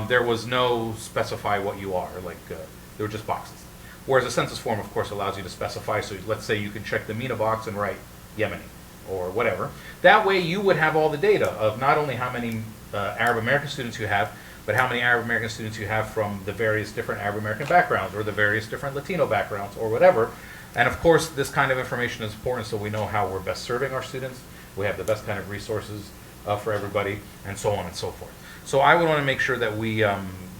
There was no specify what you are, like they were just boxes. Whereas a census form, of course, allows you to specify. So let's say you can check the MENA box and write Yemeni or whatever. That way you would have all the data of not only how many Arab American students you have, but how many Arab American students you have from the various different Arab American backgrounds or the various different Latino backgrounds or whatever. And of course, this kind of information is important so we know how we're best serving our students. We have the best kind of resources for everybody, and so on and so forth. So I would want to make sure that we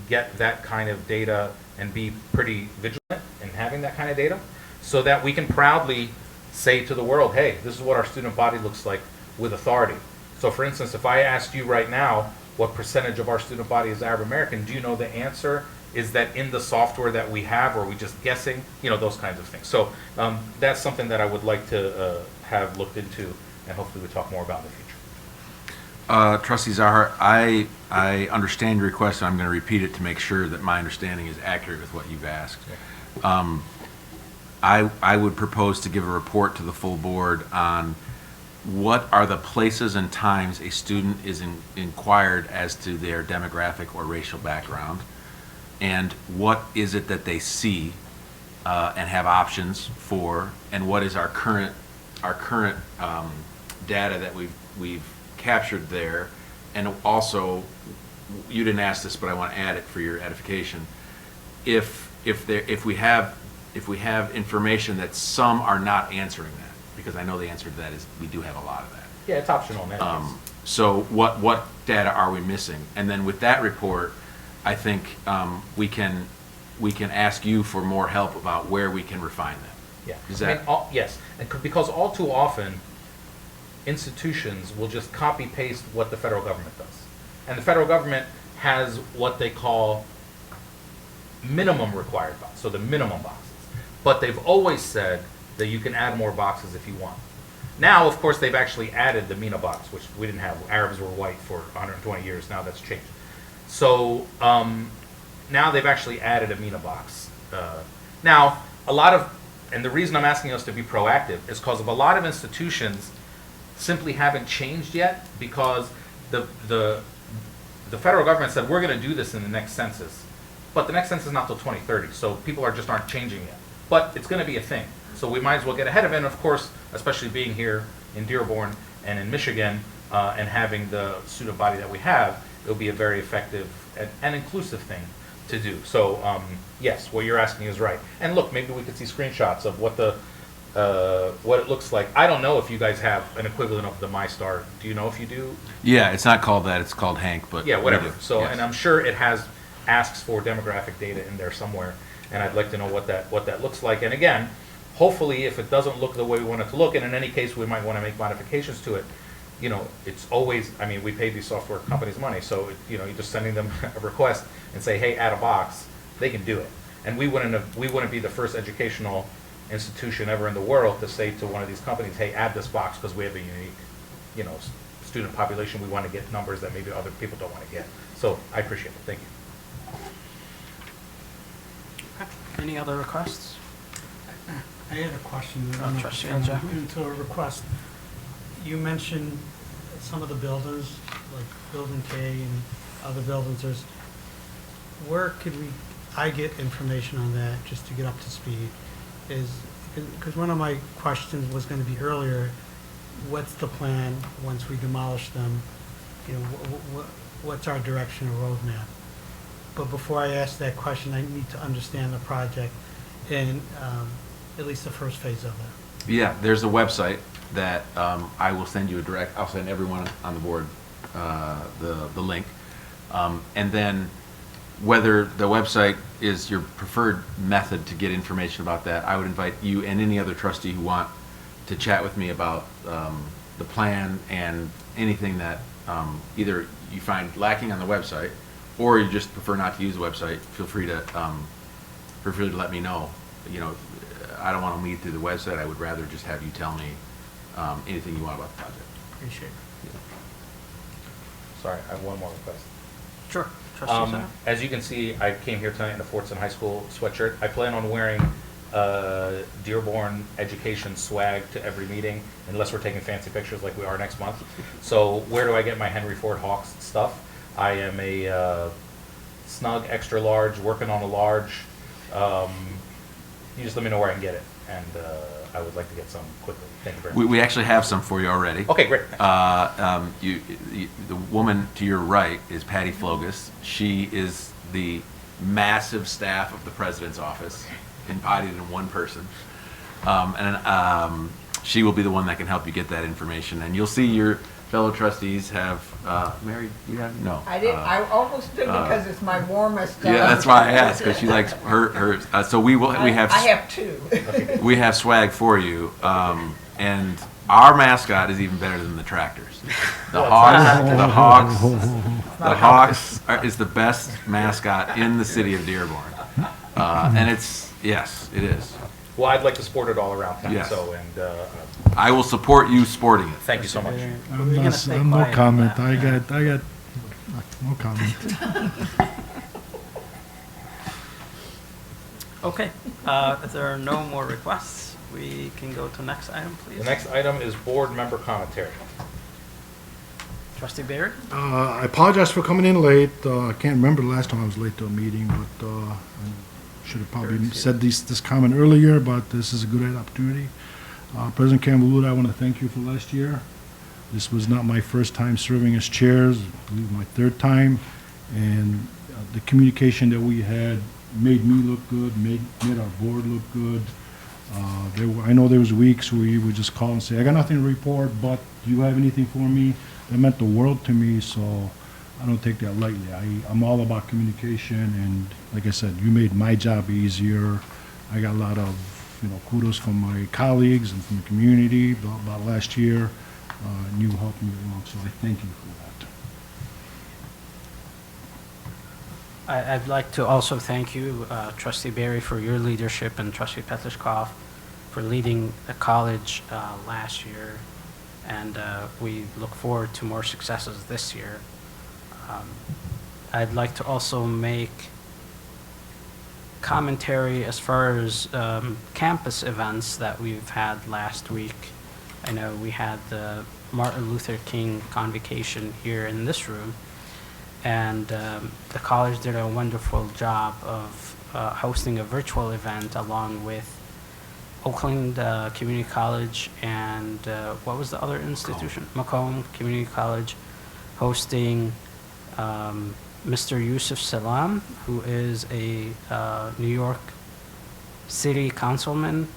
get that kind of data and be pretty vigilant in having that kind of data so that we can proudly say to the world, hey, this is what our student body looks like with authority. So for instance, if I asked you right now what percentage of our student body is Arab American, do you know the answer? Is that in the software that we have, or are we just guessing? You know, those kinds of things. So that's something that I would like to have looked into, and hopefully we talk more about in the future. Trustee Zahar, I understand your request, and I'm going to repeat it to make sure that my understanding is accurate with what you've asked. I would propose to give a report to the full board on what are the places and times a student is inquired as to their demographic or racial background, and what is it that they see and have options for, and what is our current data that we've captured there. And also, you didn't ask this, but I want to add it for your edification. If we have information that some are not answering that, because I know the answer to that is we do have a lot of that. Yeah, it's optional in that case. So what data are we missing? And then with that report, I think we can ask you for more help about where we can refine that. Yeah. Is I mean, that yes, because all too often institutions will just copy paste what the federal government does, and the federal government has what they call minimum required boxes, so the minimum boxes. But they've always said that you can add more boxes if you want. Now, of course, they've actually added the MENA box, which we didn't have. Arabs were white for 120 years. Now that's changed. So now they've actually added a MENA box. Now, and the reason I'm asking us to be proactive is because of a lot of institutions simply haven't changed yet, because the federal government said we're going to do this in the next census, but the next census is not till 2030, so people aren't changing yet. But it's going to be a thing, so we might as well get ahead of it. And of course, especially being here in Dearborn and in Michigan and having the student body that we have, it'll be a very effective and inclusive thing to do. So yes, what you're asking is right. And look, maybe we could see screenshots of what it looks like. I don't know if you guys have an equivalent of the MyStar. Do you know if you do? Yeah, it's not called that. It's called Hank, but Yeah, whatever. we do. So, Yes. and I'm sure it has asks for demographic data in there somewhere, and I'd like to know what that looks like. And again, hopefully, if it doesn't look the way we want it to look, and in any case, we might want to make modifications to it. You know, it's always, I mean, we pay these software companies money, so you're just sending them a request and say, hey, add a box, they can do it. And we wouldn't be the first educational institution ever in the world to say to one of these companies, hey, add this box because we have a unique, student population. We want to get numbers that maybe other people don't want to get. So I appreciate it. Thank you. Any other requests? I had a question. Trustee Anja. Into a request. You mentioned some of the buildings, like Building K and other buildings. Where could I get information on that just to get up to speed? Because one of my questions was going to be earlier, what's the plan once we demolish them? What's our direction or roadmap? But before I ask that question, I need to understand the project and at least the first phase of it. Yeah, there's a website that I will send you I'll send everyone on the board the link. And then whether the website is your preferred method to get information about that, I would invite you and any other trustee who want to chat with me about the plan and anything that either you find lacking on the website, or you just prefer not to use the website. Feel free to let me know. You know, I don't want to lead through the website. I would rather just have you tell me anything you want about the project. Appreciate it. Sorry, I have one more request. Sure. Trustee Sal? As you can see, I came here tonight in a Fortson High School sweatshirt. I plan on wearing Dearborn education swag to every meeting, unless we're taking fancy pictures like we are next month. So where do I get my Henry Ford Hawks stuff? I am a snug extra large, working on a large. You just let me know where I can get it, and I would like to get some quickly. Thank you very much. We actually have some for you already. Okay, great. The woman to your right is Patty Flogus. She is the massive staff of the president's office, embodied in one person. She will be the one that can help you get that information. And you'll see your fellow trustees have, Mary, you have, no. I did, I almost did because it's my warmest. Yeah, that's why I asked, because she likes her, so we have. I have two. We have swag for you, and our mascot is even the better than the tractors. The Hawks is the best mascot in the city of Dearborn, and yes, it is. Well, I'd like to sport it all around town. Yes. So, and I will support you sporting it. thank you so much. We're gonna stay No quiet on comment. that. I got no comment. Okay, if there are no more requests, we can go to next item, please. The next item is board member commentary. Trustee Barry? I apologize for coming in late. I can't remember the last time I was late to a meeting, but I should have probably said this comment earlier, but this is a good opportunity. President Cambaluda, I want to thank you for last year. This was not my first time serving as chairs, I believe my third time, and the communication that we had made me look good, made our board look good. I know there was weeks where you would just call and say, I got nothing to report, but do you have anything for me? That meant the world to me, so I don't take that lightly. I'm all about communication, and like I said, you made my job easier. I got a lot of kudos from my colleagues and from the community about last year, and you helped me along, so I thank you for that. I'd like to also thank you, Trustee Barry, for your leadership, and Trustee Petrishkov for leading the college last year, and we look forward to more successes this year. I'd like to also make commentary as far as campus events that we've had last week. I know we had the Martin Luther King convocation here in this room, and the college did a wonderful job of hosting a virtual event along with Oakland Community College and what was the other institution? Macomb Community College, hosting Mr. Yusuf Salam, who is a New York City councilman.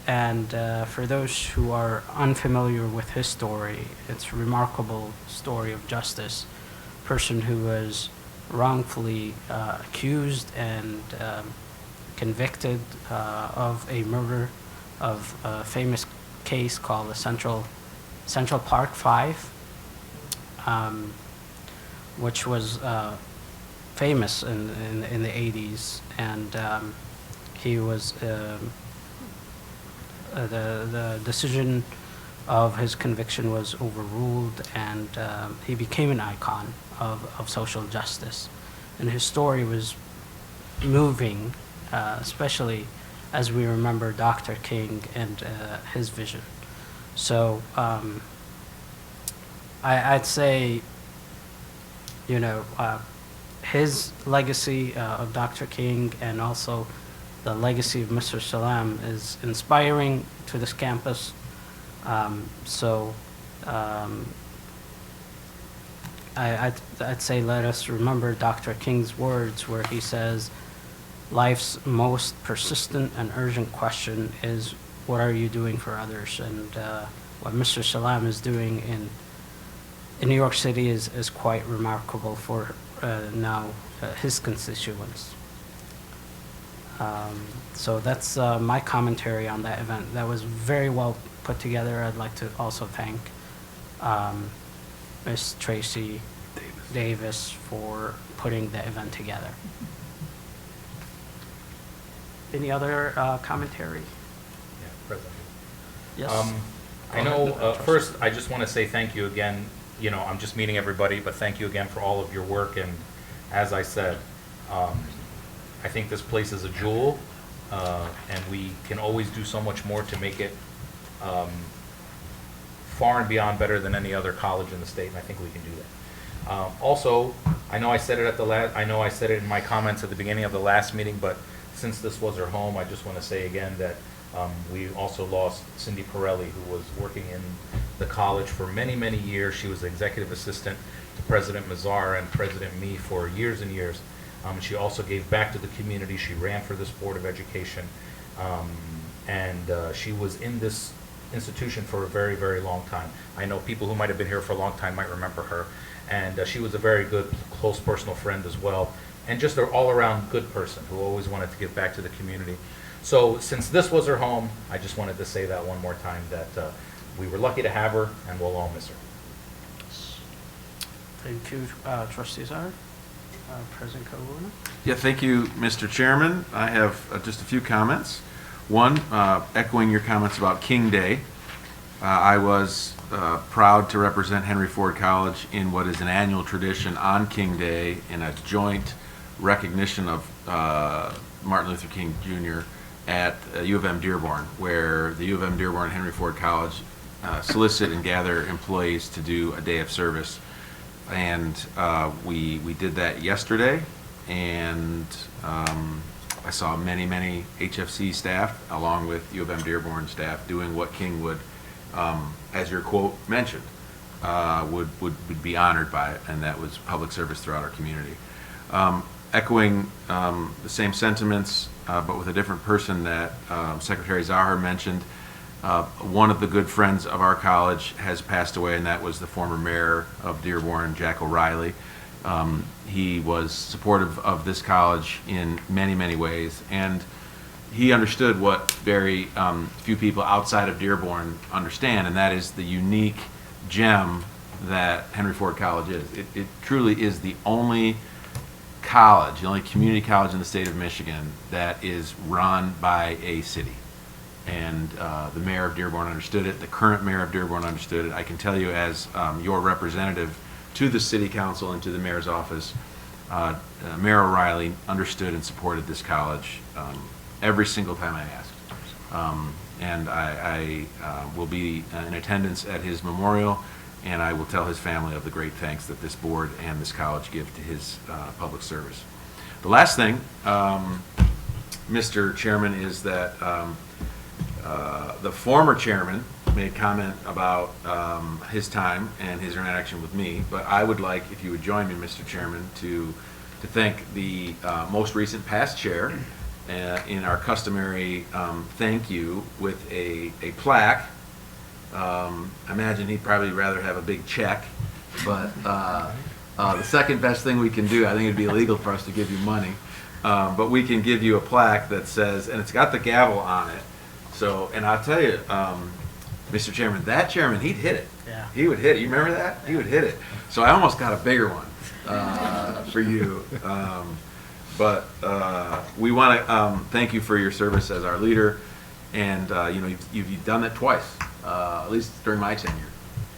And for those who are unfamiliar with his story, it's a remarkable story of justice. Person who was wrongfully accused and convicted of a murder of a famous case called the Central Park Five, which was famous in the 80s, and he was the decision of his conviction was overruled, and he became an icon of social justice. And his story was moving, especially as we remember Dr. King and his vision. So I'd say, his legacy of Dr. King and also the legacy of Mr. Salam is inspiring to this campus. I'd say let us remember Dr. King's words where he says, life's most persistent and urgent question is, what are you doing for others? And what Mr. Salam is doing in New York City is quite remarkable for now his constituents. So that's my commentary on that event. That was very well put together. I'd like to also thank Ms. Tracy Davis for putting the event together. Any other commentary? Yeah, President. Yes. I know, first, I just want to say thank you again. You know, I'm just meeting everybody, but thank you again for all of your work. And as I said, I think this place is a jewel, and we can always do so much more to make it far and beyond better than any other college in the state, and I think we can do that. Also, I know I said it in my comments at the beginning of the last meeting, but since this was her home, I just want to say again that we also lost Cindy Pirelli, who was working in the college for many, many years. She was the executive assistant to President Mazzara and President Mee for years and years. She also gave back to the community. She ran for this Board of Education. And she was in this institution for a very, very long time. I know people who might have been here for a long time might remember her. And she was a very good, close personal friend as well. And just an all-around good person who always wanted to give back to the community. So since this was her home, I just wanted to say that one more time, that we were lucky to have her, and we'll all miss her. Thank you, Trustee Zar. President Kavuna. Yeah, thank you, Mr. Chairman. I have just a few comments. One, echoing your comments about King Day. I was proud to represent Henry Ford College in what is an annual tradition on King Day in a joint recognition of Martin Luther King Jr. at U of M Dearborn, where the U of M Dearborn and Henry Ford College solicit and gather employees to do a day of service. And we did that yesterday, and I saw many, many HFC staff, along with U of M Dearborn staff, doing what King would, as your quote mentioned, would be honored by it, and that was public service throughout our community. Echoing the same sentiments, but with a different person that Secretary Zahar mentioned, one of the good friends of our college has passed away, and that was the former mayor of Dearborn, Jack O'Reilly. He was supportive of this college in many, many ways, and he understood what very few people outside of Dearborn understand, and that is the unique gem that Henry Ford College is. It truly is the only college, the only community college in the state of Michigan that is run by a city. And the mayor of Dearborn understood it. The current mayor of Dearborn understood it. I can tell you, as your representative to the city council and to the mayor's office, Mayor O'Reilly understood and supported this college every single time I asked. And I will be in attendance at his memorial, and I will tell his family of the great thanks that this board and this college give to his public service. The last thing, Mr. Chairman, is that the former chairman made comment about his time and his interaction with me, but I would like, if you would join me, Mr. Chairman, to thank the most recent past chair in our customary thank you with a plaque. I imagine he'd probably rather have a big check, but the second best thing we can do, I think it'd be illegal for us to give you money, but we can give you a plaque that says, and it's got the gavel on it. So, and I'll tell you, Mr. Chairman, that chairman, he'd hit it. Yeah. He would hit it. You remember that? He would hit it. So I almost got a bigger one for you. But we want to thank you for your service as our leader, and you know, you've done that twice, at least during my tenure.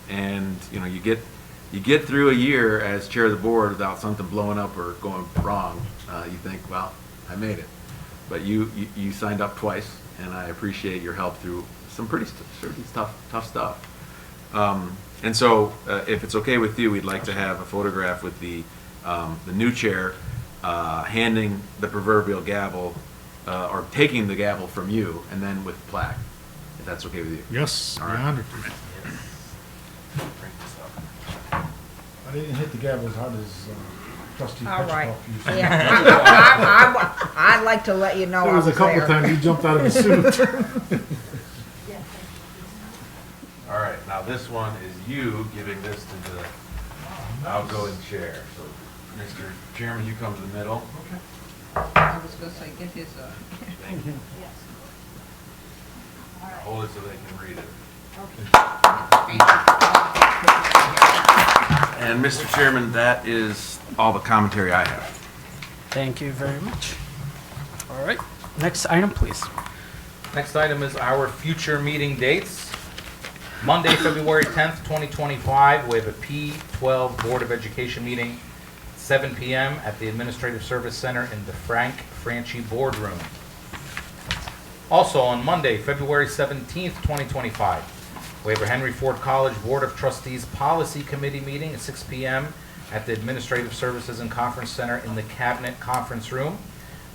And you know, you get through a year as chair of the board without something blowing up or going wrong. You think, well, I made it. But you signed up twice, and I appreciate your help through some pretty tough stuff. And so, if it's okay with you, we'd like to have a photograph with the new chair handing the proverbial gavel, or taking the gavel from you, and then with the plaque, if that's okay with you. Yes, All right. 100%. I didn't hit the gavel as hard as Trustee All right. Petchkoff used to. Yeah, I'd like to let you know There I was a couple there. times he jumped out of his suit. All right, now this one is you giving this to the I'll go in chair. So, Mr. Chairman, you come to the middle. I was gonna say, get his, Thank you. Hold it so they can read it. And Mr. Chairman, that is all the commentary I have. Thank you very much. All right, next item, please. Next item is our future meeting dates. Monday, February 10th, 2025, we have a P12 Board of Education meeting, 7 p.m. at the Administrative Service Center in the Frank Franchi Boardroom. Also on Monday, February 17th, 2025, we have a Henry Ford College Board of Trustees Policy Committee meeting at 6 p.m. at the Administrative Services and Conference Center in the Cabinet Conference Room.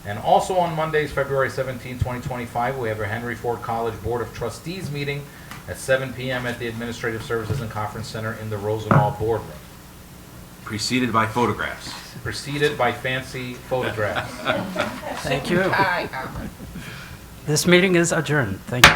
And also on Mondays, February 17th, 2025, we have a Henry Ford College Board of Trustees meeting at 7 p.m. at the Administrative Services and Conference Center in the Rosenau Boardroom, Preceded by photographs. preceded by fancy photographs. Thank you. Hi. This meeting is adjourned. Thank you.